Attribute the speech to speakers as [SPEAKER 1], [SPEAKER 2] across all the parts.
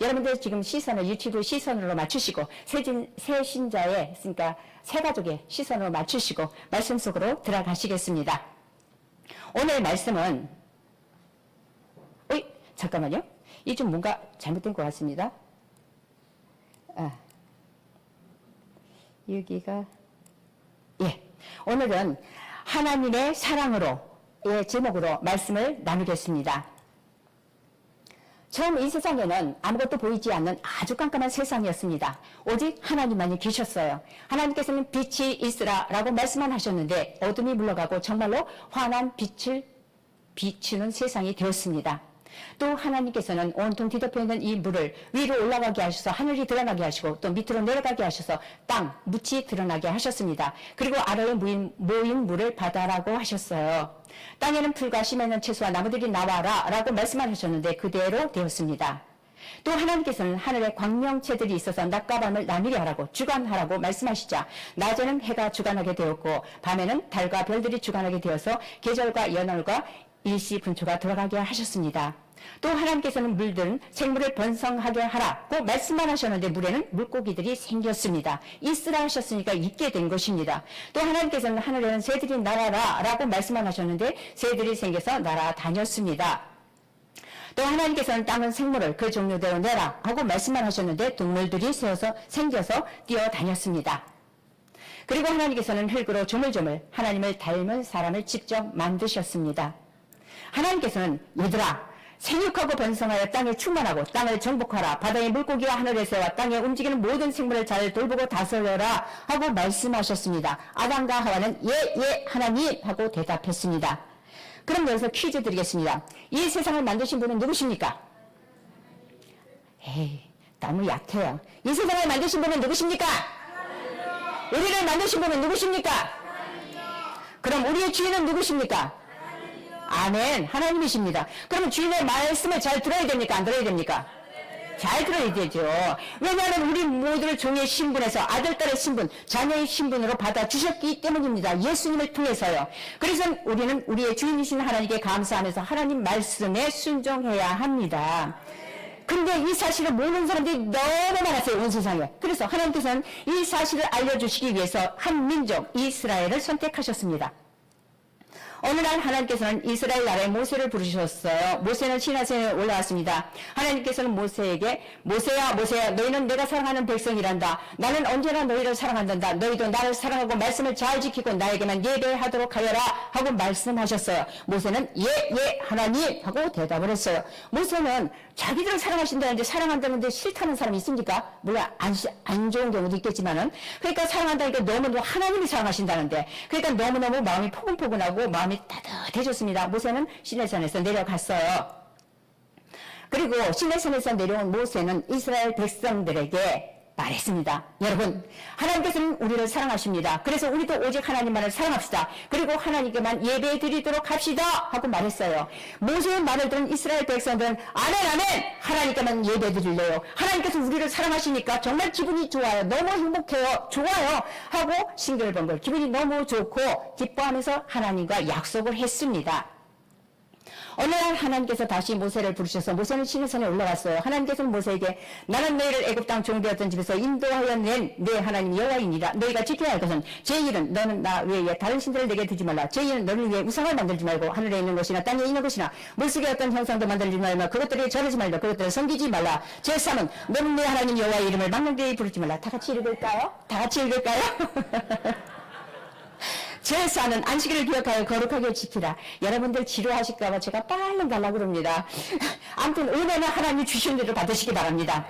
[SPEAKER 1] 여러분들 지금 시선을 유튜브 시선으로 맞추시고 새 신자의 그러니까 새 가족의 시선으로 맞추시고 말씀 속으로 들어가시겠습니다. 오늘 말씀은 잠깐만요. 이 좀 뭔가 잘못된 것 같습니다. 여기가 오늘은 하나님의 사랑으로의 제목으로 말씀을 나누겠습니다. 처음 이 세상에는 아무것도 보이지 않는 아주 깜깜한 세상이었습니다. 오직 하나님만이 계셨어요. 하나님께서는 빛이 있으라 라고 말씀만 하셨는데 어둠이 물러가고 정말로 환한 빛을 비추는 세상이 되었습니다. 또 하나님께서는 온통 뒤덮여 있는 이 물을 위로 올라가게 하셔서 하늘이 드러나게 하시고 또 밑으로 내려가게 하셔서 땅, 묻이 드러나게 하셨습니다. 그리고 아래에 모인 물을 바다라고 하셨어요. 땅에는 풀과 심에는 채소와 나무들이 나와라 라고 말씀을 하셨는데 그대로 되었습니다. 또 하나님께서는 하늘에 광명체들이 있어서 낮과 밤을 나누게 하라고 주관하라고 말씀하시자 낮에는 해가 주관하게 되었고 밤에는 달과 별들이 주관하게 되어서 계절과 연월과 일시분초가 들어가게 하셨습니다. 또 하나님께서는 물들은 생물을 번성하게 하라고 말씀만 하셨는데 물에는 물고기들이 생겼습니다. 있으라 하셨으니까 있게 된 것입니다. 또 하나님께서는 하늘에는 새들이 날아라 라고 말씀만 하셨는데 새들이 생겨서 날아다녔습니다. 또 하나님께서는 땅은 생물을 그 종류대로 내라 하고 말씀만 하셨는데 동물들이 생겨서 뛰어다녔습니다. 그리고 하나님께서는 흙으로 조물조물 하나님을 닮은 사람을 직접 만드셨습니다. 하나님께서는 얘들아 생육하고 번성하여 땅에 충만하고 땅을 정복하라 바다의 물고기와 하늘의 새와 땅에 움직이는 모든 생물을 잘 돌보고 다스려라 하고 말씀하셨습니다. 아담과 하와는 예 하나님 하고 대답했습니다. 그럼 여기서 퀴즈 드리겠습니다. 이 세상을 만드신 분은 누구십니까? 너무 약해요. 이 세상을 만드신 분은 누구십니까? 우리를 만드신 분은 누구십니까? 그럼 우리의 주인은 누구십니까? 아멘. 하나님이십니다. 그러면 주인의 말씀을 잘 들어야 됩니까? 안 들어야 됩니까? 잘 들어야 되죠. 왜냐하면 우리 모두를 종의 신분에서 아들, 딸의 신분, 자녀의 신분으로 받아주셨기 때문입니다. 예수님을 통해서요. 그래서 우리는 우리의 주인이신 하나님께 감사하면서 하나님 말씀에 순종해야 합니다. 근데 이 사실을 모르는 사람들이 너무 많았어요. 온 세상에. 그래서 하나님께서는 이 사실을 알려주시기 위해서 한 민족 이스라엘을 선택하셨습니다. 어느 날 하나님께서는 이스라엘 나라에 모세를 부르셨어요. 모세는 시내산에 올라왔습니다. 하나님께서는 모세에게 모세야 너희는 내가 사랑하는 백성이란다. 나는 언제나 너희를 사랑한단다. 너희도 나를 사랑하고 말씀을 잘 지키고 나에게만 예배하도록 하여라 하고 말씀하셨어요. 모세는 예 하나님 하고 대답을 했어요. 모세는 자기들을 사랑하신다는데 사랑한다는데 싫다는 사람이 있습니까? 물론 안 좋은 경우도 있겠지만은 그러니까 사랑한다니까 너무 하나님이 사랑하신다는데 그러니까 너무너무 마음이 포근포근하고 마음이 따뜻해졌습니다. 모세는 시내산에서 내려갔어요. 그리고 시내산에서 내려온 모세는 이스라엘 백성들에게 말했습니다. 여러분, 하나님께서는 우리를 사랑하십니다. 그래서 우리도 오직 하나님만을 사랑합시다. 그리고 하나님께만 예배 드리도록 합시다 하고 말했어요. 모세의 말을 들은 이스라엘 백성들은 아멘 하나님께만 예배 드릴래요. 하나님께서 우리를 사랑하시니까 정말 기분이 좋아요. 너무 행복해요. 좋아요 하고 싱글벙글 기분이 너무 좋고 기뻐하면서 하나님과 약속을 했습니다. 어느 날 하나님께서 다시 모세를 부르셔서 모세는 시내산에 올라갔어요. 하나님께서는 모세에게 나는 너희를 애굽 땅 종되었던 집에서 인도하여 낸 내 하나님 여호와이니라. 너희가 지켜야 할 것은 제1은 너는 나 외에 다른 신들을 내게 두지 말라. 제2는 너를 위해 우상을 만들지 말고 하늘에 있는 것이나 땅에 있는 것이나 물속에 어떤 형상도 만들지 말며 그것들을 절하지 말며 그것들을 섬기지 말라. 제3은 너는 내 하나님 여호와의 이름을 망령되이 부르지 말라. 다 같이 읽을까요? 제4는 안식일을 기억하여 거룩하게 지키라. 여러분들 지루하실까봐 제가 빨리 가려고 그럽니다. 아무튼 은혜는 하나님이 주신 대로 받으시기 바랍니다.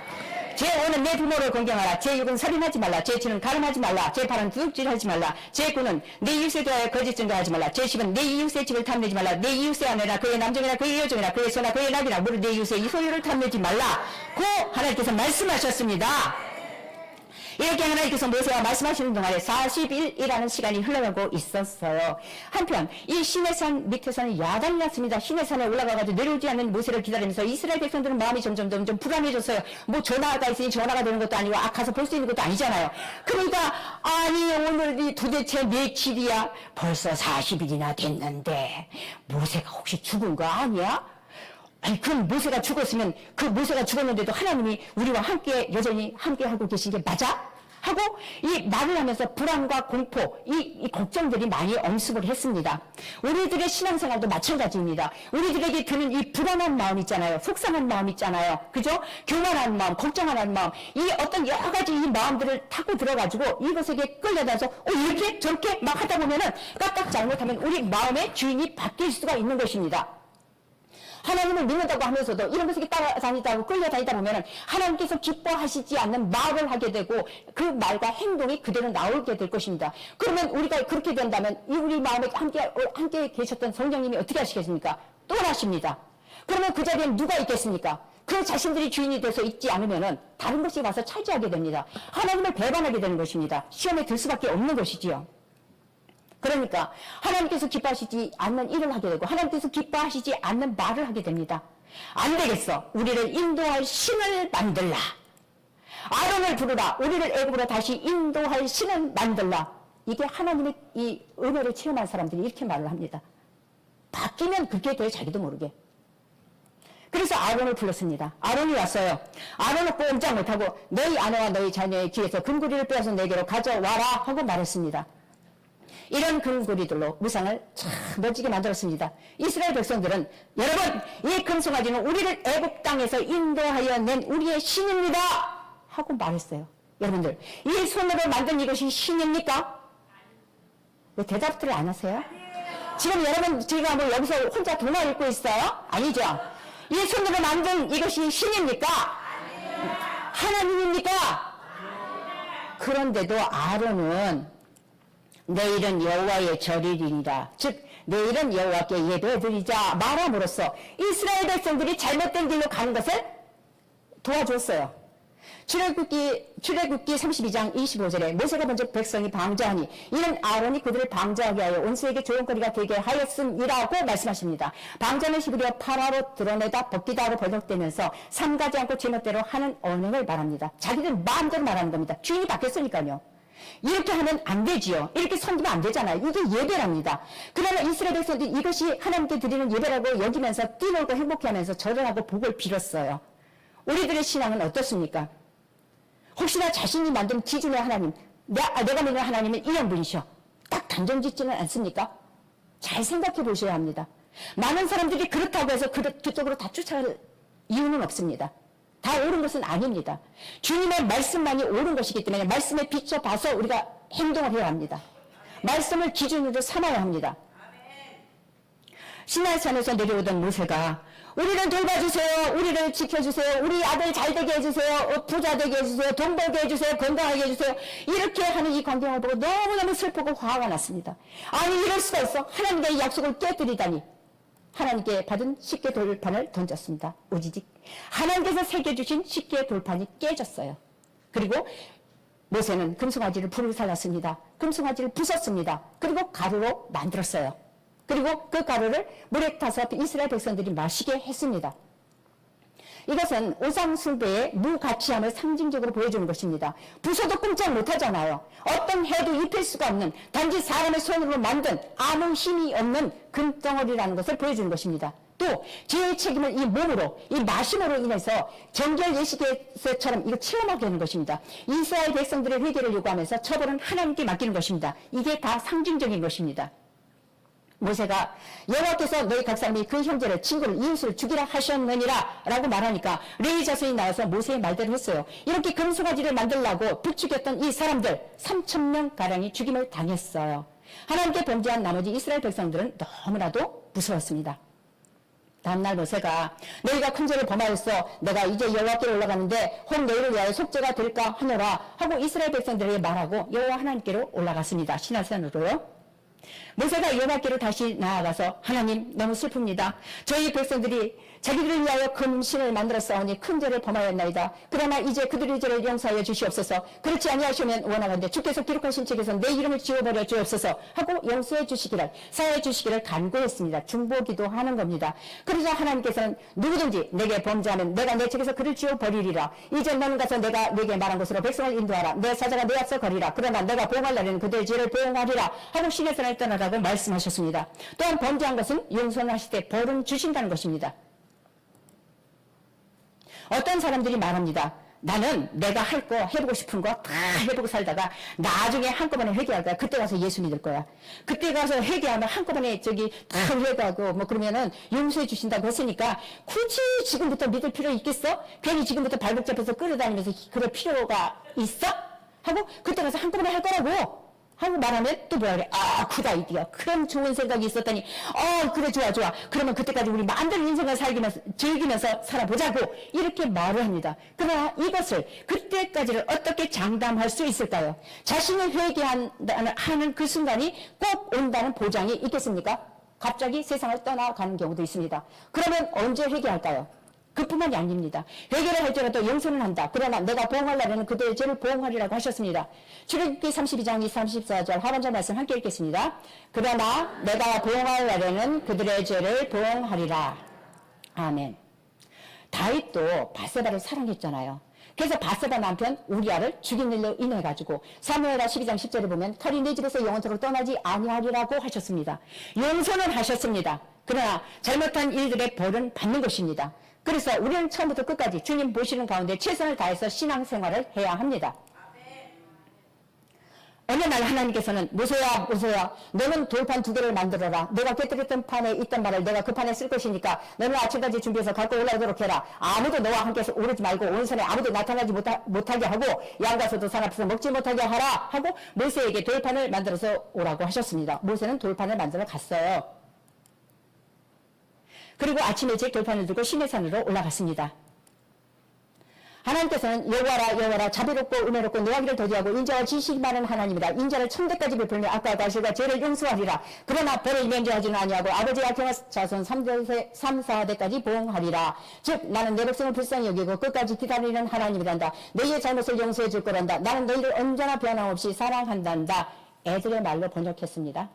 [SPEAKER 1] 제5는 내 부모를 공경하라. 제6은 살인하지 말라. 제7은 가늠하지 말라. 제8은 구역질하지 말라. 제9는 내 이웃에 대하여 거짓 증거하지 말라. 제10은 내 이웃의 집을 탐내지 말라. 내 이웃의 아내나 그의 남종이나 그의 여종이나 그의 소나 그의 낙이나 무릇 내 이웃의 이 소유를 탐내지 말라. 고 하나님께서 말씀하셨습니다. 이렇게 하나님께서 모세와 말씀하시는 동안에 40일이라는 시간이 흘러가고 있었어요. 한편 이 시내산 밑에서는 야단이 났습니다. 시내산에 올라가가지고 내려오지 않는 모세를 기다리면서 이스라엘 백성들은 마음이 점점 불안해졌어요. 뭐 전화가 있으니 전화가 되는 것도 아니고 가서 볼 수 있는 것도 아니잖아요. 그러니까 아니 오늘이 도대체 며칠이야? 벌써 40일이나 됐는데 모세가 혹시 죽은 거 아니야? 아니, 그 모세가 죽었으면 그 모세가 죽었는데도 하나님이 우리와 함께 여전히 함께하고 계신 게 맞아? 하고 이 말을 하면서 불안과 공포, 이 걱정들이 많이 엄습을 했습니다. 우리들의 신앙생활도 마찬가지입니다. 우리들에게 드는 이 불안한 마음 있잖아요. 속상한 마음 있잖아요. 그죠? 교만한 마음, 걱정하는 마음, 이 어떤 여러 가지 이 마음들을 타고 들어가지고 이것에게 끌려다서 이렇게 저렇게 막 하다 보면은 까딱 잘못하면 우리 마음의 주인이 바뀔 수가 있는 것입니다. 하나님을 믿는다고 하면서도 이런 것에 따라다니다고 끌려다니다 보면 하나님께서 기뻐하시지 않는 말을 하게 되고 그 말과 행동이 그대로 나오게 될 것입니다. 그러면 우리가 그렇게 된다면 이 우리 마음에 함께 계셨던 성령님이 어떻게 하시겠습니까? 떠나십니다. 그러면 그 자리에 누가 있겠습니까? 그 자신들이 주인이 돼서 있지 않으면 다른 것이 와서 차지하게 됩니다. 하나님을 배반하게 되는 것입니다. 시험에 들 수밖에 없는 것이지요. 그러니까 하나님께서 기뻐하시지 않는 일을 하게 되고 하나님께서 기뻐하시지 않는 말을 하게 됩니다. 안 되겠어. 우리를 인도할 신을 만들라. 아론을 부르라. 우리를 애굽으로 다시 인도할 신을 만들라. 이게 하나님의 이 은혜를 체험한 사람들이 이렇게 말을 합니다. 바뀌면 그렇게 돼 자기도 모르게. 그래서 아론을 불렀습니다. 아론이 왔어요. 아론은 꼼짝 못하고 너희 아내와 너희 자녀의 귀에서 금고리를 빼앗아 내게로 가져와라 하고 말했습니다. 이런 금고리들로 무상을 참 멋지게 만들었습니다. 이스라엘 백성들은 여러분 이 금송아지는 우리를 애굽 땅에서 인도하여 낸 우리의 신입니다 하고 말했어요. 여러분들 이 손으로 만든 이것이 신입니까? 왜 대답들을 안 하세요? 지금 여러분 제가 뭐 여기서 혼자 동화 읽고 있어요? 아니죠. 이 손으로 만든 이것이 신입니까? 하나님입니까? 그런데도 아론은 내일은 여호와의 절일이니라. 즉 내일은 여호와께 예배드리자 말함으로써 이스라엘 백성들이 잘못된 길로 가는 것을 도와줬어요. 출애굽기 32장 25절에 모세가 먼저 백성이 방자하니 이는 아론이 그들을 방자하게 하여 온수에게 조용거리가 되게 하였음이라고 말씀하십니다. 방자는 히브리어 파라로 드러내다 벗기다로 번역되면서 삼가지 않고 제멋대로 하는 언행을 말합니다. 자기들 마음대로 말하는 겁니다. 주인이 바뀌었으니까요. 이렇게 하면 안 되지요. 이렇게 섬기면 안 되잖아요. 이게 예배랍니다. 그러나 이스라엘 백성들이 이것이 하나님께 드리는 예배라고 여기면서 뛰놀고 행복해하면서 절을 복을 빌었어요. 우리들의 신앙은 어떻습니까? 혹시나 자신이 만든 기준의 하나님, 내가 믿는 하나님은 이런 분이셔. 딱 단정짓지는 않습니까? 잘 생각해 보셔야 합니다. 많은 사람들이 그렇다고 해서 그쪽으로 다 쫓아갈 이유는 없습니다. 다 옳은 것은 아닙니다. 주님의 말씀만이 옳은 것이기 때문에 말씀에 비춰봐서 우리가 행동을 해야 합니다. 말씀을 기준으로 삼아야 합니다. 시내산에서 내려오던 모세가 우리를 돌봐주세요. 우리를 지켜주세요. 우리 아들 잘되게 해주세요. 부자 되게 해주세요. 돈 벌게 해주세요. 건강하게 해주세요. 이렇게 하는 이 광경을 보고 너무너무 슬프고 화가 났습니다. 아니 이럴 수가 있어. 하나님의 약속을 깨뜨리다니. 하나님께 받은 십계 돌판을 던졌습니다. 오지직 하나님께서 새겨주신 십계 돌판이 깨졌어요. 그리고 모세는 금송아지를 불을 살랐습니다. 금송아지를 부쉈습니다. 그리고 가루로 만들었어요. 그리고 그 가루를 물에 타서 이스라엘 백성들이 마시게 했습니다. 이것은 우상숭배의 무가치함을 상징적으로 보여주는 것입니다. 부숴도 꼼짝 못하잖아요. 어떤 해도 입힐 수가 없는 단지 사람의 손으로 만든 아무 힘이 없는 금덩어리라는 것을 보여주는 것입니다. 또 죄의 책임을 이 몸으로 이 마심으로 인해서 정결 예식에서처럼 이거 체험하게 하는 것입니다. 이스라엘 백성들의 회개를 요구하면서 처벌은 하나님께 맡기는 것입니다. 이게 다 상징적인 것입니다. 모세가 여호와께서 너희 각 사람이 그 형제를 친구를 이웃을 죽이라 하셨느니라 라고 말하니까 레위 자손이 나와서 모세의 말대로 했어요. 이렇게 금송아지를 만들려고 부추겼던 이 사람들 3,000명 가량이 죽임을 당했어요. 하나님께 범죄한 나머지 이스라엘 백성들은 너무나도 무서웠습니다. 다음날 모세가 너희가 큰 죄를 범하였어. 내가 이제 여호와께로 올라가는데 혹 너희를 위하여 속죄가 될까 하노라 하고 이스라엘 백성들에게 말하고 여호와 하나님께로 올라갔습니다. 시내산으로요. 모세가 여호와께로 다시 나아가서 하나님 너무 슬픕니다. 저희 백성들이 자기들을 위하여 금신을 만들었사오니 큰 죄를 범하였나이다. 그러나 이제 그들의 죄를 용서하여 주시옵소서. 그렇지 아니하시면 원하건대 주께서 기록하신 책에서 내 이름을 지워버려 주옵소서 하고 용서해 주시기를 사해 주시기를 간구했습니다. 중보기도 하는 겁니다. 그러자 하나님께서는 누구든지 내게 범죄하면 내가 내 책에서 그를 지워버리리라. 이제 너는 가서 내가 네게 말한 곳으로 백성을 인도하라. 내 사자가 내 앞서 거리라. 그러나 내가 보응할 날에는 그들의 죄를 보응하리라 하고 시내산을 떠나라고 말씀하셨습니다. 또한 범죄한 것은 용서하시되 벌은 주신다는 것입니다. 어떤 사람들이 말합니다. 나는 내가 할 거, 해보고 싶은 거 다 해보고 살다가 나중에 한꺼번에 회개할 거야. 그때 가서 예수 믿을 거야. 그때 가서 회개하면 한꺼번에 다 회개하고 뭐 그러면은 용서해 주신다고 했으니까 굳이 지금부터 믿을 필요 있겠어? 괜히 지금부터 발목 잡혀서 끌어다니면서 그럴 필요가 있어? 하고 그때 가서 한꺼번에 할 거라고 하고 말하면 또 뭐라 그래? 아, 굿 아이디어. 그런 좋은 생각이 있었더니 그래 좋아. 그러면 그때까지 우리 마음대로 인생을 즐기면서 살아보자고 이렇게 말을 합니다. 그러나 이것을 그때까지를 어떻게 장담할 수 있을까요? 자신이 회개하는 그 순간이 꼭 온다는 보장이 있겠습니까? 갑자기 세상을 떠나가는 경우도 있습니다. 그러면 언제 회개할까요? 그뿐만이 아닙니다. 회개를 할지라도 용서는 한다. 그러나 내가 보응하려면 그들의 죄를 보응하리라고 하셨습니다. 출애굽기 32장 34절 하반절 말씀 함께 읽겠습니다. 그러나 내가 보응하려면 그들의 죄를 보응하리라. 아멘. 다윗도 바세바를 사랑했잖아요. 그래서 바세바 남편 우리아를 죽인 일로 인해 가지고 사무엘하 12장 10절에 보면 칼이 내 집에서 영원토록 떠나지 아니하리라고 하셨습니다. 용서는 하셨습니다. 그러나 잘못한 일들의 벌은 받는 것입니다. 그래서 우리는 처음부터 끝까지 주님 보시는 가운데 최선을 다해서 신앙생활을 해야 합니다. 어느 날 하나님께서는 모세야 너는 돌판 2개를 만들어라. 내가 깨뜨렸던 판에 있던 말을 내가 그 판에 쓸 것이니까 너는 아침까지 준비해서 갖고 올라오도록 해라. 아무도 너와 함께 오르지 말고 온선에 아무도 나타나지 못하게 하고 양가서도 산 앞에서 먹지 못하게 하라 하고 모세에게 돌판을 만들어서 오라고 하셨습니다. 모세는 돌판을 만들어 갔어요. 그리고 아침에 제 돌판을 들고 시내산으로 올라갔습니다. 하나님께서는 여호와라 자비롭고 은혜롭고 노하기를 더디하고 인자와 지식이 많은 하나님이다. 인자를 천대까지 베풀며 악과 과실과 죄를 용서하리라. 그러나 벌을 면제하지는 아니하고 아버지의 악행한 자손 3,4대까지 보응하리라. 즉 나는 내 백성을 불쌍히 여기고 끝까지 기다리는 하나님이란다. 너희의 잘못을 용서해 줄 거란다. 나는 너희를 언제나 변함없이 사랑한단다. 애들의 말로 번역했습니다.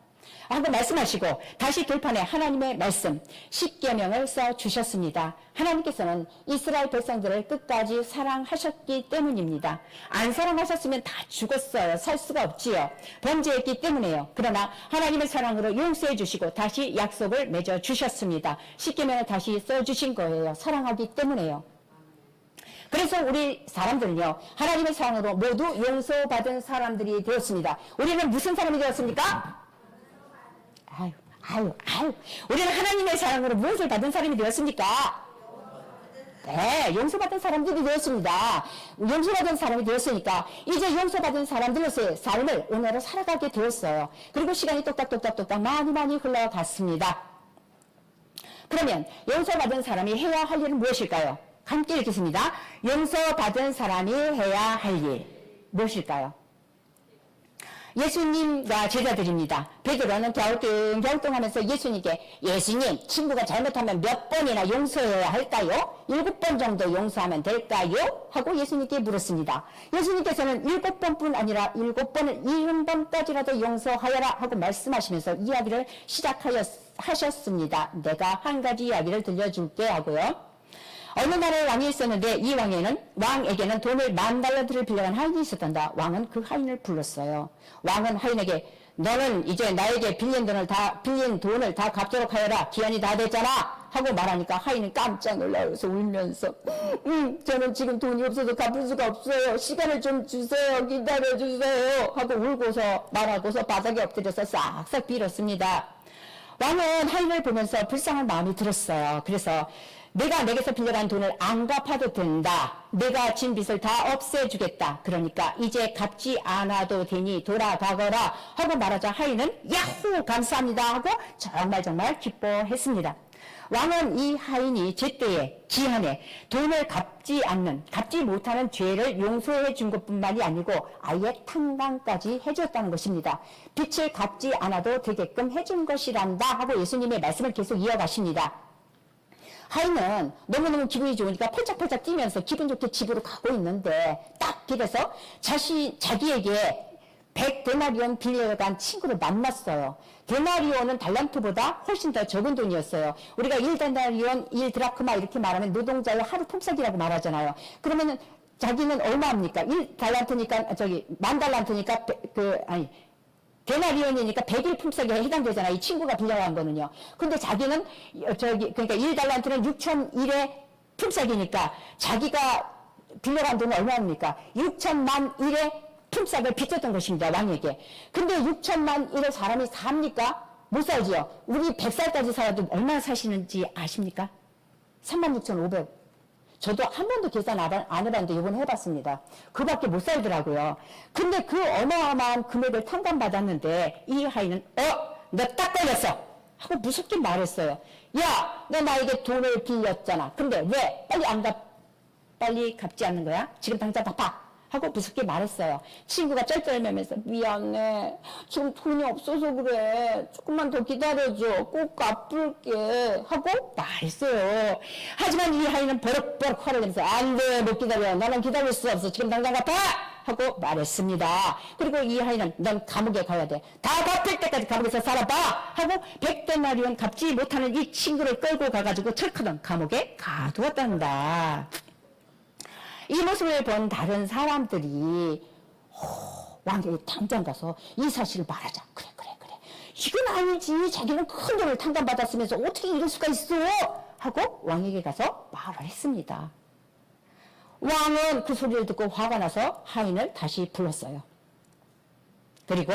[SPEAKER 1] 하고 말씀하시고 다시 돌판에 하나님의 말씀 10계명을 써주셨습니다. 하나님께서는 이스라엘 백성들을 끝까지 사랑하셨기 때문입니다. 안 사랑하셨으면 다 죽었어요. 살 수가 없지요. 범죄했기 때문에요. 그러나 하나님의 사랑으로 용서해 주시고 다시 약속을 맺어주셨습니다. 10계명을 다시 써주신 거예요. 사랑하기 때문에요. 그래서 우리 사람들은요, 하나님의 사랑으로 모두 용서받은 사람들이 되었습니다. 우리는 무슨 사람이 되었습니까? 우리는 하나님의 사랑으로 무엇을 받은 사람이 되었습니까? 네, 용서받은 사람들이 되었습니다. 용서받은 사람이 되었으니까 이제 용서받은 사람들로서의 삶을 오늘로 살아가게 되었어요. 그리고 시간이 똑딱똑딱 많이 흘러갔습니다. 그러면 용서받은 사람이 해야 할 일은 무엇일까요? 함께 읽겠습니다. 용서받은 사람이 해야 할 일 무엇일까요? 예수님과 제자들입니다. 베드로는 갸우뚱하면서 예수님께 예수님 친구가 잘못하면 몇 번이나 용서해야 할까요? 7번 정도 용서하면 될까요? 하고 예수님께 물었습니다. 예수님께서는 7번뿐 아니라 7번을 70번까지라도 용서하여라 하고 말씀하시면서 이야기를 시작하셨습니다. 내가 한 가지 이야기를 들려줄게 하고요. 어느 나라에 왕이 있었는데 이 왕에게는 돈을 $10,000를 빌려간 하인이 있었단다. 왕은 그 하인을 불렀어요. 왕은 하인에게 너는 이제 나에게 빌린 돈을 다 갚도록 하여라. 기한이 다 됐잖아. 하고 말하니까 하인은 깜짝 놀라서 울면서 저는 지금 돈이 없어서 갚을 수가 없어요. 시간을 좀 주세요. 기다려주세요. 하고 울고서 말하고서 바닥에 엎드려서 싹싹 빌었습니다. 왕은 하인을 보면서 불쌍한 마음이 들었어요. 그래서 내가 내게서 빌려간 돈을 안 갚아도 된다. 내가 진 빚을 다 없애주겠다. 그러니까 이제 갚지 않아도 되니 돌아가거라 하고 말하자 하인은 야호 감사합니다 하고 정말 기뻐했습니다. 왕은 이 하인이 제때에 기한에 돈을 갚지 못하는 죄를 용서해 준 것뿐만이 아니고 아예 탕감까지 해줬다는 것입니다. 빚을 갚지 않아도 되게끔 해준 것이란다 하고 예수님의 말씀을 계속 이어가십니다. 하인은 너무너무 기분이 좋으니까 펄짝펄짝 뛰면서 기분 좋게 집으로 가고 있는데 딱 길에서 자기에게 100데나리온 빌려간 친구를 만났어요. 데나리온은 달란트보다 훨씬 더 적은 돈이었어요. 우리가 1데나리온, 1드라크마 이렇게 말하면 노동자의 하루 품삯이라고 말하잖아요. 그러면은 자기는 얼마입니까? 1달란트니까 10,000달란트니까 데나리온이니까 100일 품삯에 해당되잖아. 이 친구가 빌려간 거는요. 근데 자기는 그러니까 1달란트는 6,001의 품삯이니까 자기가 빌려간 돈은 얼마입니까? 6천만 일의 품삯을 빚졌던 것입니다. 왕에게. 근데 6천만 일의 사람이 삽니까? 못 살지요. 우리 100살까지 살아도 얼마나 사시는지 아십니까? 36,500. 저도 한 번도 계산 안 해봤는데 이번에 해봤습니다. 그밖에 못 살더라고요. 근데 그 어마어마한 금액을 탕감받았는데 이 하인은 너 딱 걸렸어 하고 무섭게 말했어요. 야, 너 나에게 돈을 빌렸잖아. 근데 왜 빨리 갚지 않는 거야? 지금 당장 갚아 하고 무섭게 말했어요. 친구가 쩔쩔매면서 미안해, 지금 돈이 없어서 그래, 조금만 더 기다려줘, 꼭 갚을게 하고 말했어요. 하지만 이 하인은 버럭버럭 화를 내면서 안돼, 못 기다려, 나는 기다릴 수 없어, 지금 당장 갚아 하고 말했습니다. 그리고 이 하인은 넌 감옥에 가야 돼, 다 갚을 때까지 감옥에서 살아봐 하고 100데나리온 갚지 못하는 이 친구를 끌고 가가지고 철커덕 감옥에 가두었단다. 이 모습을 본 다른 사람들이 왕에게 당장 가서 이 사실을 말하자. 그래. 이건 아니지. 자기는 큰 돈을 탕감받았으면서 어떻게 이럴 수가 있어? 하고 왕에게 가서 말을 했습니다. 왕은 그 소리를 듣고 화가 나서 하인을 다시 불렀어요. 그리고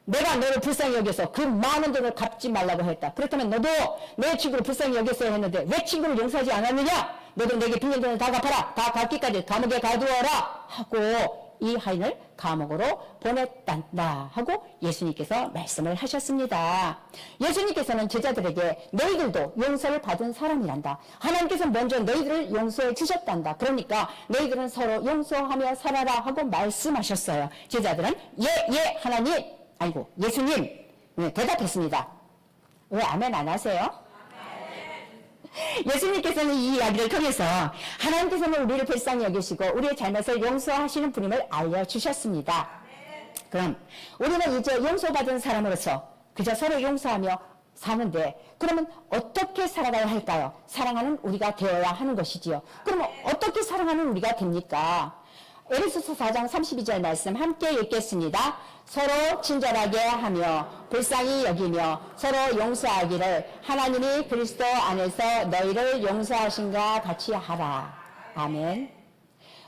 [SPEAKER 1] 내가 너를 불쌍히 여겨서 그 많은 돈을 갚지 말라고 했다. 그렇다면 너도 내 친구를 불쌍히 여겼어야 했는데 왜 친구를 용서하지 않았느냐? 너도 내게 빌린 돈을 다 갚아라. 다 갚기까지 감옥에 가두어라. 하고 이 하인을 감옥으로 보냈단다. 하고 예수님께서 말씀을 하셨습니다. 예수님께서는 제자들에게 너희들도 용서를 받은 사람이란다. 하나님께서 먼저 너희들을 용서해 주셨단다. 그러니까 너희들은 서로 용서하며 살아라 하고 말씀하셨어요. 제자들은 예 하나님, 아이고 예수님, 대답했습니다. 왜 아멘 안 하세요? 예수님께서는 이 이야기를 통해서 하나님께서는 우리를 불쌍히 여기시고 우리의 잘못을 용서하시는 분임을 알려주셨습니다. 그럼 우리는 이제 용서받은 사람으로서 그저 서로 용서하며 사는데 그러면 어떻게 살아가야 할까요? 사랑하는 우리가 되어야 하는 것이지요. 그러면 어떻게 사랑하는 우리가 됩니까? 에베소서 4장 32절 말씀 함께 읽겠습니다. 서로 친절하게 하며 불쌍히 여기며 서로 용서하기를 하나님이 그리스도 안에서 너희를 용서하신과 같이 하라. 아멘.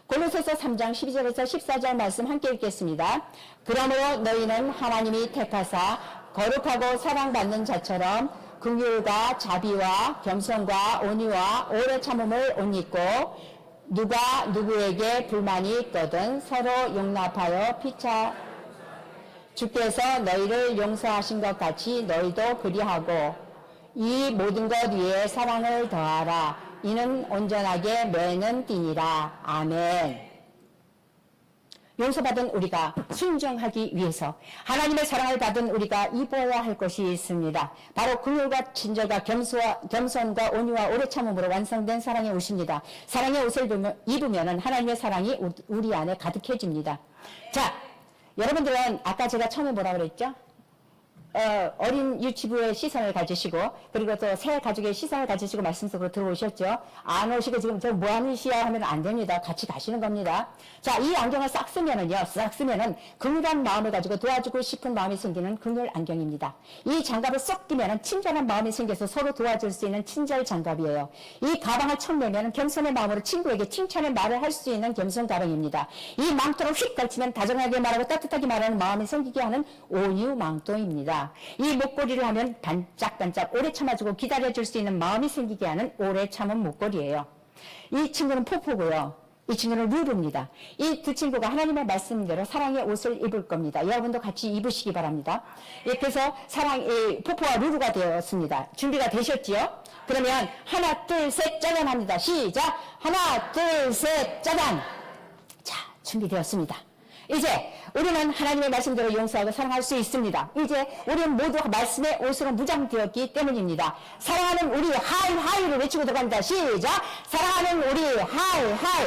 [SPEAKER 1] 골로새서 3장 12절에서 14절 말씀 함께 읽겠습니다. 그러므로 너희는 하나님이 택하사 거룩하고 사랑받는 자처럼 긍휼과 자비와 겸손과 온유와 오래 참음을 옷 입고 누가 누구에게 불만이 있거든 서로 용납하여 피차 주께서 너희를 용서하신 것 같이 너희도 그리하고 이 모든 것 위에 사랑을 더하라. 이는 온전하게 매는 띠니라. 아멘. 용서받은 우리가 순종하기 위해서 하나님의 사랑을 받은 우리가 입어야 할 것이 있습니다. 바로 긍휼과 친절과 겸손과 온유와 오래 참음으로 완성된 사랑의 옷입니다. 사랑의 옷을 입으면 하나님의 사랑이 우리 안에 가득해집니다. 자, 여러분들은 아까 제가 처음에 뭐라 그랬죠? 어린 유치부의 시선을 가지시고 그리고 또 새 가족의 시선을 가지시고 말씀 속으로 들어오셨죠. 안 오시고 지금 저 뭐하는 시야 하면 안 됩니다. 같이 가시는 겁니다. 자, 이 안경을 싹 쓰면은요, 싹 쓰면은 긍휼한 마음을 가지고 도와주고 싶은 마음이 생기는 긍휼 안경입니다. 이 장갑을 쏙 끼면은 친절한 마음이 생겨서 서로 도와줄 수 있는 친절 장갑이에요. 이 가방을 척 내면은 겸손의 마음으로 친구에게 칭찬의 말을 할 수 있는 겸손 가방입니다. 이 망토를 휙 걸치면 다정하게 말하고 따뜻하게 말하는 마음이 생기게 하는 온유 망토입니다. 이 목걸이를 하면 반짝반짝 오래 참아주고 기다려줄 수 있는 마음이 생기게 하는 오래 참은 목걸이에요. 이 친구는 포포고요. 이 친구는 루루입니다. 이 두 친구가 하나님의 말씀대로 사랑의 옷을 입을 겁니다. 여러분도 같이 입으시기 바랍니다. 그래서 포포와 루루가 되었습니다. 준비가 되셨지요? 그러면 하나 둘 셋 짜잔 합니다. 시작! 하나 둘 셋 짜잔! 자, 준비되었습니다. 이제 우리는 하나님의 말씀대로 용서하고 사랑할 수 있습니다. 이제 우리는 모두 말씀의 옷으로 무장되었기 때문입니다. 사랑하는 우리 하이하이를 외치고 들어갑니다. 시작! 사랑하는 우리 하이하이.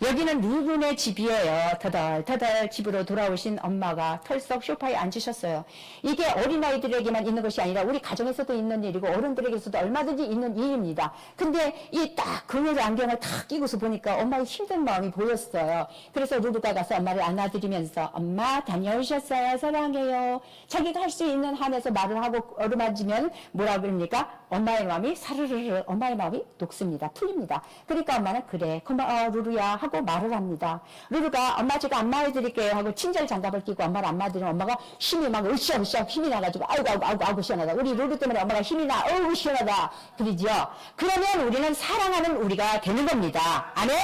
[SPEAKER 1] 여기는 루루네 집이에요. 터덜터덜 집으로 돌아오신 엄마가 털썩 소파에 앉으셨어요. 이게 어린아이들에게만 있는 것이 아니라 우리 가정에서도 있는 일이고 어른들에게서도 얼마든지 있는 일입니다. 근데 이 딱 그늘 안경을 탁 끼고서 보니까 엄마의 힘든 마음이 보였어요. 그래서 루루가 가서 엄마를 안아드리면서 엄마 다녀오셨어요. 사랑해요. 자기가 할 수 있는 한에서 말을 하고 어루만지면 뭐라 그럽니까? 엄마의 마음이 사르르르 엄마의 마음이 녹습니다. 풀립니다. 그러니까 엄마는 그래 고마워 루루야 하고 말을 합니다. 루루가 엄마 제가 안마해드릴게요 하고 친절 장갑을 끼고 엄마를 안마드리면 엄마가 힘이 막 으쌰으쌰 힘이 나가지고 아이고 시원하다. 우리 루루 때문에 엄마가 힘이 나 어우 시원하다. 그러죠. 그러면 우리는 사랑하는 우리가 되는 겁니다. 아멘?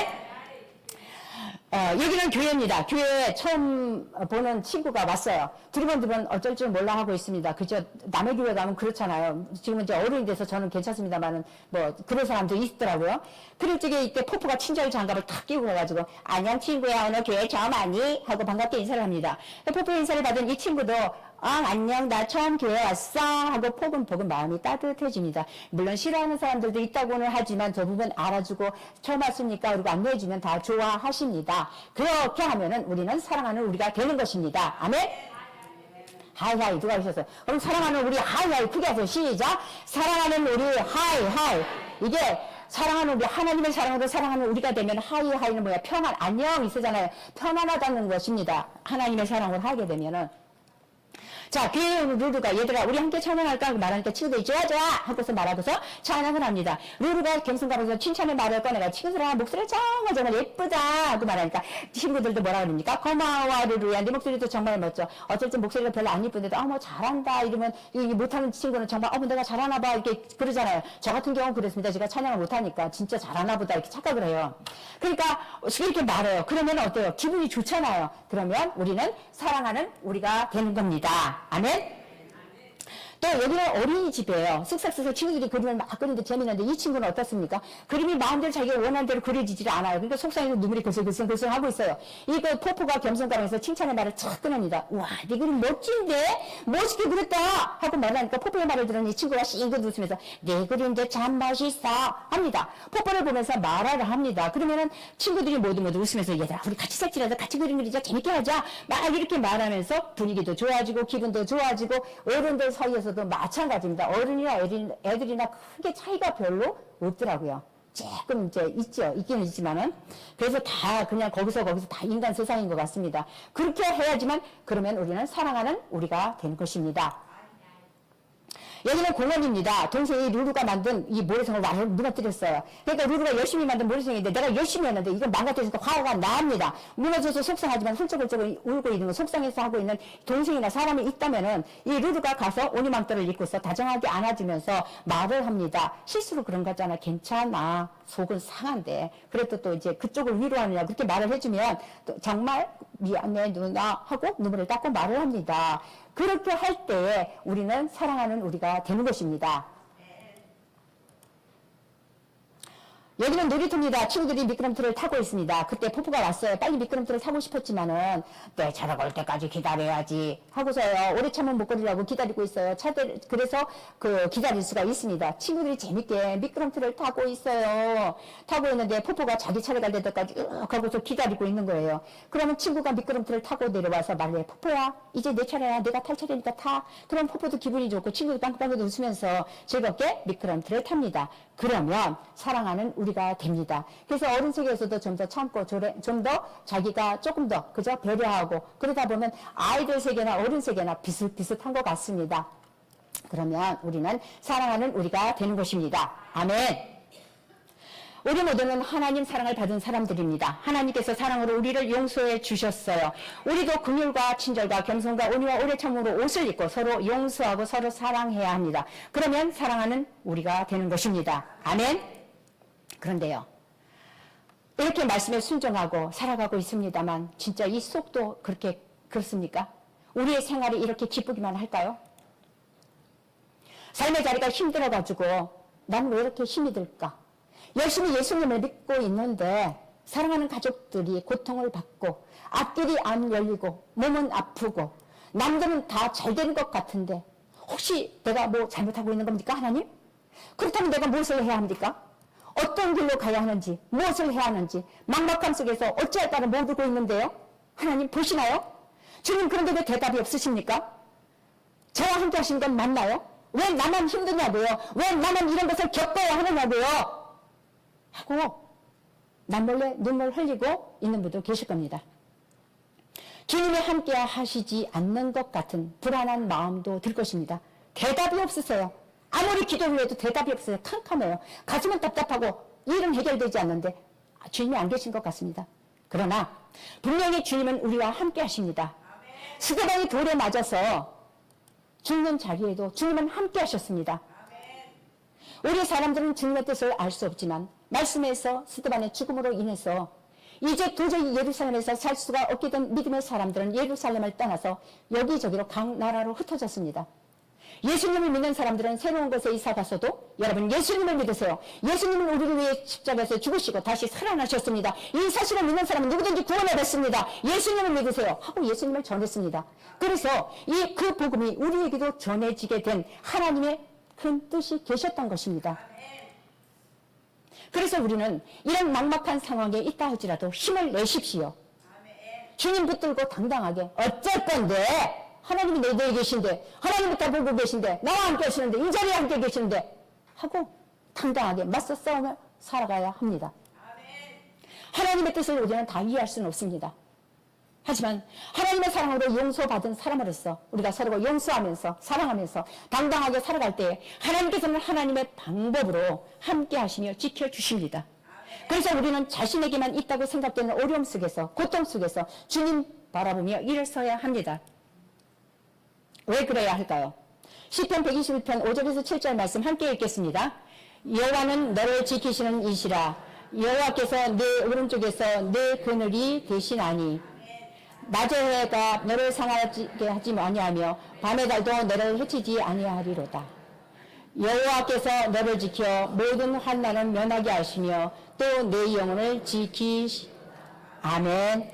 [SPEAKER 1] 여기는 교회입니다. 교회에 처음 보는 친구가 왔어요. 두리번 어쩔 줄 몰라 하고 있습니다. 그죠? 남의 교회 가면 그렇잖아요. 지금은 이제 어른이 돼서 저는 괜찮습니다만은 뭐 그런 사람도 있더라고요. 그럴 적에 이때 포프가 친절 장갑을 탁 끼고 가가지고 안녕 친구야 오늘 교회 처음 왔니? 하고 반갑게 인사를 합니다. 포프의 인사를 받은 이 친구도 안녕 나 처음 교회 왔어 하고 포근포근 마음이 따뜻해집니다. 물론 싫어하는 사람들도 있다고는 하지만 저 부분 알아주고 처음 왔으니까 그리고 안내해주면 다 좋아하십니다. 그렇게 하면은 우리는 사랑하는 우리가 되는 것입니다. 아멘? 하이하이 누가 하셨어요? 그럼 사랑하는 우리 하이하이 크게 하세요. 시작. 사랑하는 우리 하이하이. 이게 사랑하는 우리 하나님의 사랑으로 사랑하는 우리가 되면 하이하이는 뭐야? 평안 안녕 있으잖아요. 편안하다는 것입니다. 하나님의 사랑으로 하게 되면은 자, 교회 루루가 얘들아 우리 함께 찬양할까 하고 말하니까 친구들이 좋아 하고서 말하고서 찬양을 합니다. 루루가 겸손가면서 칭찬의 말을 꺼내가 친구들아 목소리 정말 예쁘다 하고 말하니까 친구들도 뭐라 그럽니까? 고마워 루루야 네 목소리도 정말 멋져. 어쨌든 목소리가 별로 안 예쁜데도 뭐 잘한다 이러면 이 못하는 친구는 정말 내가 잘하나 봐 이렇게 그러잖아요. 저 같은 경우는 그랬습니다. 제가 찬양을 못하니까 진짜 잘하나 보다 이렇게 착각을 해요. 그러니까 이렇게 말해요. 그러면 어때요? 기분이 좋잖아요. 그러면 우리는 사랑하는 우리가 되는 겁니다. 아멘? 또 여기는 어린이집이에요. 쓱싹쓱싹 친구들이 그림을 막 그리는데 재미있는데 이 친구는 어떻습니까? 그림이 마음대로 자기가 원하는 대로 그려지질 않아요. 그러니까 속상해서 눈물이 글썽글썽 하고 있어요. 이거 포포가 겸손가면서 칭찬의 말을 착 꺼냅니다. 우와 네 그림 멋진데? 멋있게 그렸다! 하고 말을 하니까 포포의 말을 들은 이 친구가 싱긋 웃으면서 내 그림도 참 멋있어 합니다. 포포를 보면서 말을 합니다. 그러면은 친구들이 모두 웃으면서 얘들아 우리 같이 색칠하자 같이 그림 그리자 재밌게 하자 막 이렇게 말하면서 분위기도 좋아지고 기분도 좋아지고 어른들 사이에서 도 마찬가지입니다. 어른이나 애들이나 크게 차이가 별로 없더라고요. 조금 이제 있기는 있지만은. 그래서 다 그냥 거기서 다 인간 세상인 것 같습니다. 그렇게 해야지만 그러면 우리는 사랑하는 우리가 되는 것입니다. 여기는 공원입니다. 동생이 루루가 만든 이 모래성을 완전히 무너뜨렸어요. 그러니까 루루가 열심히 만든 모래성인데 내가 열심히 했는데 이거 망가뜨려서 화가 납니다. 무너져서 속상하지만 훌쩍훌쩍 울고 있는 거 속상해서 하고 있는 동생이나 사람이 있다면은 이 루루가 가서 오니망토를 입고서 다정하게 안아주면서 말을 합니다. 실수로 그런 거잖아. 괜찮아. 속은 상한데. 그래도 또 이제 그쪽을 위로하느냐 그렇게 말을 해주면 또 정말 미안해 누나 하고 눈물을 닦고 말을 합니다. 그렇게 할 때에 우리는 사랑하는 우리가 되는 것입니다. 여기는 놀이터입니다. 친구들이 미끄럼틀을 타고 있습니다. 그때 포포가 왔어요. 빨리 미끄럼틀을 타고 싶었지만은 내 차가 올 때까지 기다려야지 하고서요. 오래 참은 목걸이라고 기다리고 있어요. 그래서 기다릴 수가 있습니다. 친구들이 재밌게 미끄럼틀을 타고 있어요. 타고 있는데 포포가 자기 차례 갈 때까지 하고서 기다리고 있는 거예요. 그러면 친구가 미끄럼틀을 타고 내려와서 말해. 포포야 이제 내 차례야. 내가 탈 차례니까 타. 그럼 포포도 기분이 좋고 친구도 빵긋빵긋 웃으면서 즐겁게 미끄럼틀을 탑니다. 그러면 사랑하는 우리가 됩니다. 그래서 어른 세계에서도 좀 더 참고 좀 더 자기가 조금 더 그저 배려하고 그러다 보면 아이들 세계나 어른 세계나 비슷비슷한 것 같습니다. 그러면 우리는 사랑하는 우리가 되는 것입니다. 아멘. 우리 모두는 하나님 사랑을 받은 사람들입니다. 하나님께서 사랑으로 우리를 용서해 주셨어요. 우리도 긍휼과 친절과 겸손과 온유와 오래 참음으로 옷을 입고 서로 용서하고 서로 사랑해야 합니다. 그러면 사랑하는 우리가 되는 것입니다. 아멘. 그런데요. 이렇게 말씀에 순종하고 살아가고 있습니다만 진짜 이 속도 그렇습니까? 우리의 생활이 이렇게 기쁘기만 할까요? 삶의 자리가 힘들어가지고 난 왜 이렇게 힘이 들까? 열심히 예수님을 믿고 있는데 사랑하는 가족들이 고통을 받고 앞길이 안 열리고 몸은 아프고 남들은 다 잘 되는 것 같은데 혹시 내가 뭐 잘못하고 있는 겁니까 하나님? 그렇다면 내가 무엇을 해야 합니까? 어떤 길로 가야 하는지, 무엇을 해야 하는지 막막함 속에서 어찌할 바를 모르고 있는데요. 하나님 보시나요? 주님 그런데 왜 대답이 없으십니까? 저와 함께 하신 건 맞나요? 왜 나만 힘드냐고요? 왜 나만 이런 것을 겪어야 하느냐고요? 하고 남몰래 눈물 흘리고 있는 분도 계실 겁니다. 주님이 함께 하시지 않는 것 같은 불안한 마음도 들 것입니다. 대답이 없으세요. 아무리 기도를 해도 대답이 없어요. 캄캄해요. 가슴은 답답하고 일은 해결되지 않는데 주님이 안 계신 것 같습니다. 그러나 분명히 주님은 우리와 함께 하십니다. 스데반이 돌에 맞아서 죽는 자리에도 주님은 함께 하셨습니다. 우리 사람들은 주님의 뜻을 알 수 없지만 말씀에서 스데반의 죽음으로 인해서 이제 도저히 예루살렘에서 살 수가 없게 된 믿음의 사람들은 예루살렘을 떠나서 여기저기로 각 나라로 흩어졌습니다. 예수님을 믿는 사람들은 새로운 곳에 이사 갔어도 여러분 예수님을 믿으세요. 예수님은 우리를 위해 십자가에서 죽으시고 다시 살아나셨습니다. 이 사실을 믿는 사람은 누구든지 구원을 받습니다. 예수님을 믿으세요 하고 예수님을 전했습니다. 그래서 그 복음이 우리에게도 전해지게 된 하나님의 큰 뜻이 계셨던 것입니다. 그래서 우리는 이런 막막한 상황에 있다 할지라도 힘을 내십시오. 주님 붙들고 당당하게 어쩔 건데 하나님이 내 뒤에 계신데 하나님이 다 보고 계신데 나와 함께 하시는데 이 자리에 함께 계시는데 하고 당당하게 맞서 싸우며 살아가야 합니다. 하나님의 뜻을 우리는 다 이해할 수는 없습니다. 하지만 하나님의 사랑으로 용서받은 사람으로서 우리가 서로가 용서하면서 사랑하면서 당당하게 살아갈 때 하나님께서는 하나님의 방법으로 함께 하시며 지켜주십니다. 그래서 우리는 자신에게만 있다고 생각되는 어려움 속에서 고통 속에서 주님 바라보며 일어서야 합니다. 왜 그래야 할까요? 시편 121편 5절에서 7절 말씀 함께 읽겠습니다. 여호와는 너를 지키시는 이시라. 여호와께서 내 오른쪽에서 내 그늘이 되시나니 낮의 해가 너를 상하게 하지 아니하며 밤의 달도 너를 해치지 아니하리로다. 여호와께서 너를 지켜 모든 환난을 면하게 하시며 또 내 영혼을 지키시. 아멘.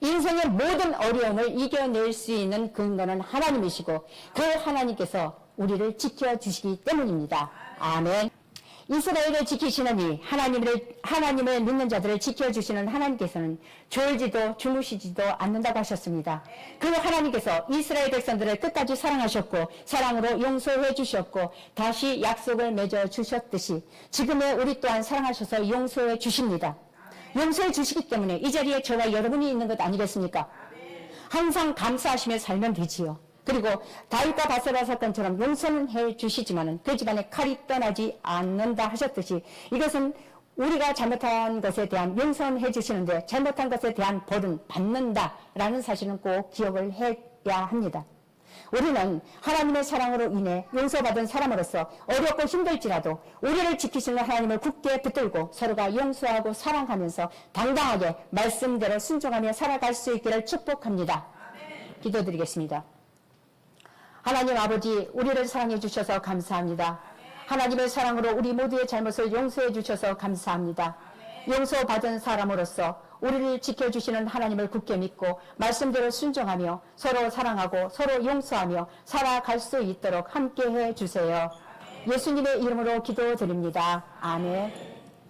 [SPEAKER 1] 인생의 모든 어려움을 이겨낼 수 있는 근거는 하나님이시고 그 하나님께서 우리를 지켜주시기 때문입니다. 아멘. 이스라엘을 지키시는 이 하나님을 믿는 자들을 지켜주시는 하나님께서는 졸지도 주무시지도 않는다고 하셨습니다. 그 하나님께서 이스라엘 백성들을 끝까지 사랑하셨고 사랑으로 용서해 주셨고 다시 약속을 맺어 주셨듯이 지금의 우리 또한 사랑하셔서 용서해 주십니다. 용서해 주시기 때문에 이 자리에 저와 여러분이 있는 것 아니겠습니까? 항상 감사하시며 살면 되지요. 그리고 다윗과 바세바 사건처럼 용서는 해 주시지만은 그 집안에 칼이 떠나지 않는다 하셨듯이 이것은 우리가 잘못한 것에 대한 용서는 해 주시는데 잘못한 것에 대한 벌은 받는다라는 사실은 꼭 기억을 해야 합니다. 우리는 하나님의 사랑으로 인해 용서받은 사람으로서 어렵고 힘들지라도 우리를 지키시는 하나님을 굳게 붙들고 서로가 용서하고 사랑하면서 당당하게 말씀대로 순종하며 살아갈 수 있기를 축복합니다. 기도드리겠습니다. 하나님 아버지, 우리를 사랑해 주셔서 감사합니다. 하나님의 사랑으로 우리 모두의 잘못을 용서해 주셔서 감사합니다. 용서받은 사람으로서 우리를 지켜주시는 하나님을 굳게 믿고 말씀대로 순종하며 서로 사랑하고 서로 용서하며 살아갈 수 있도록 함께해 주세요. 예수님의 이름으로 기도드립니다. 아멘.